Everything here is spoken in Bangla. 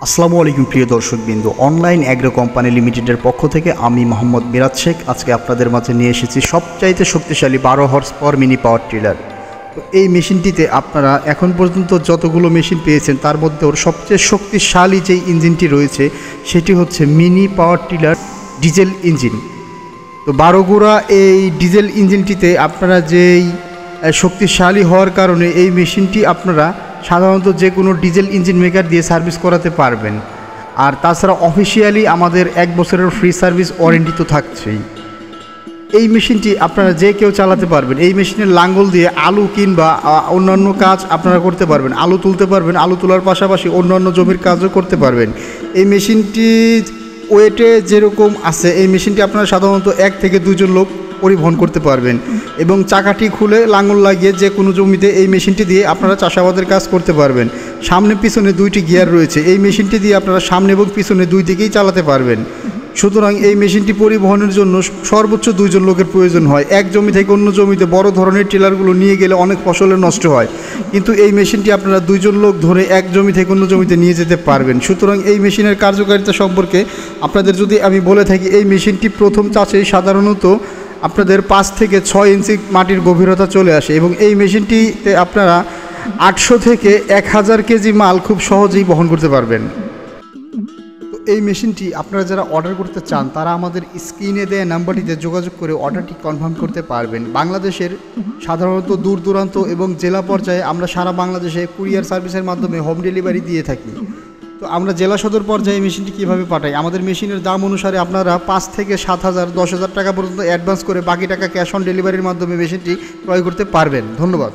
আসসালামু আলাইকুম প্রিয় দর্শকবৃন্দ, অনলাইন অ্যাগ্রো কোম্পানি লিমিটেডের পক্ষ থেকে আমি মোহাম্মদ মিরাজ শেখ আজকে আপনাদের মাঝে নিয়ে এসেছি সবচাইতে শক্তিশালী 12 horse power mini power tiller. তো এই মেশিনটিতে আপনারা এখন পর্যন্ত যতগুলো মেশিন পেয়েছেন তার মধ্যে ওর সবচেয়ে শক্তিশালী যেই ইঞ্জিনটি রয়েছে সেটি হচ্ছে mini power tiller diesel engine. তো 12 গোড়া এই ডিজেল ইঞ্জিনটিতে আপনারা যেই শক্তিশালী হওয়ার কারণে এই মেশিনটি আপনারা সাধারণত যে কোনো ডিজেল ইঞ্জিন মেকার দিয়ে সার্ভিস করাতে পারবেন। আর তাছাড়া অফিসিয়ালি আমাদের 1 বছরের ফ্রি সার্ভিস ওয়ারেন্টি তো থাকছেই। এই মেশিনটি আপনারা যে কেউ চালাতে পারবেন। এই মেশিনের লাঙ্গল দিয়ে আলু কিংবা অন্যান্য কাজ আপনারা করতে পারবেন, আলু তুলতে পারবেন, আলু তোলার পাশাপাশি অন্যান্য জমির কাজও করতে পারবেন। এই মেশিনটি ওয়েটে যেরকম আছে এই মেশিনটি আপনারা সাধারণত 1 থেকে 2 জন লোক পরিবহন করতে পারবেন এবং চাকাটি খুলে লাঙল লাগিয়ে যে কোনো জমিতে এই মেশিনটি দিয়ে আপনারা চাষাবাদের কাজ করতে পারবেন। সামনে পিছনে 2টি গিয়ার রয়েছে। এই মেশিনটি দিয়ে আপনারা সামনে এবং পিছনে 2 দিকেই চালাতে পারবেন। সুতরাং এই মেশিনটি পরিবহনের জন্য সর্বোচ্চ 2 জন লোকের প্রয়োজন হয়। এক জমি থেকে অন্য জমিতে বড় ধরনের টিলারগুলো নিয়ে গেলে অনেক ফসলের নষ্ট হয়, কিন্তু এই মেশিনটি আপনারা 2 জন লোক ধরে এক জমি থেকে অন্য জমিতে নিয়ে যেতে পারবেন। সুতরাং এই মেশিনের কার্যকারিতা সম্পর্কে আপনাদের যদি আমি বলে থাকি, এই মেশিনটি প্রথম চাষেই সাধারণত আপনাদের 5 থেকে 6 ইঞ্চি মাটির গভীরতা চলে আসে এবং এই মেশিনটিতে আপনারা 800 থেকে 1000 কেজি মাল খুব সহজেই বহন করতে পারবেন। তো এই মেশিনটি আপনারা যারা অর্ডার করতে চান তারা আমাদের স্ক্রিনে দেওয়া নাম্বারটিতে যোগাযোগ করে অর্ডারটি কনফার্ম করতে পারবেন। বাংলাদেশের সাধারণত দূর দূরান্ত এবং জেলা পর্যায়ে আমরা সারা বাংলাদেশে কুরিয়ার সার্ভিসের মাধ্যমে হোম ডেলিভারি দিয়ে থাকি। তো আমরা জেলা সদর পর্যায়ে মেশিনটি কীভাবে পাঠাই, আমাদের মেশিনের দাম অনুসারে আপনারা 5 থেকে 7,000 10,000 টাকা পর্যন্ত অ্যাডভান্স করে বাকি টাকা ক্যাশ অন ডেলিভারির মাধ্যমে মেশিনটি ক্রয় করতে পারবেন। ধন্যবাদ।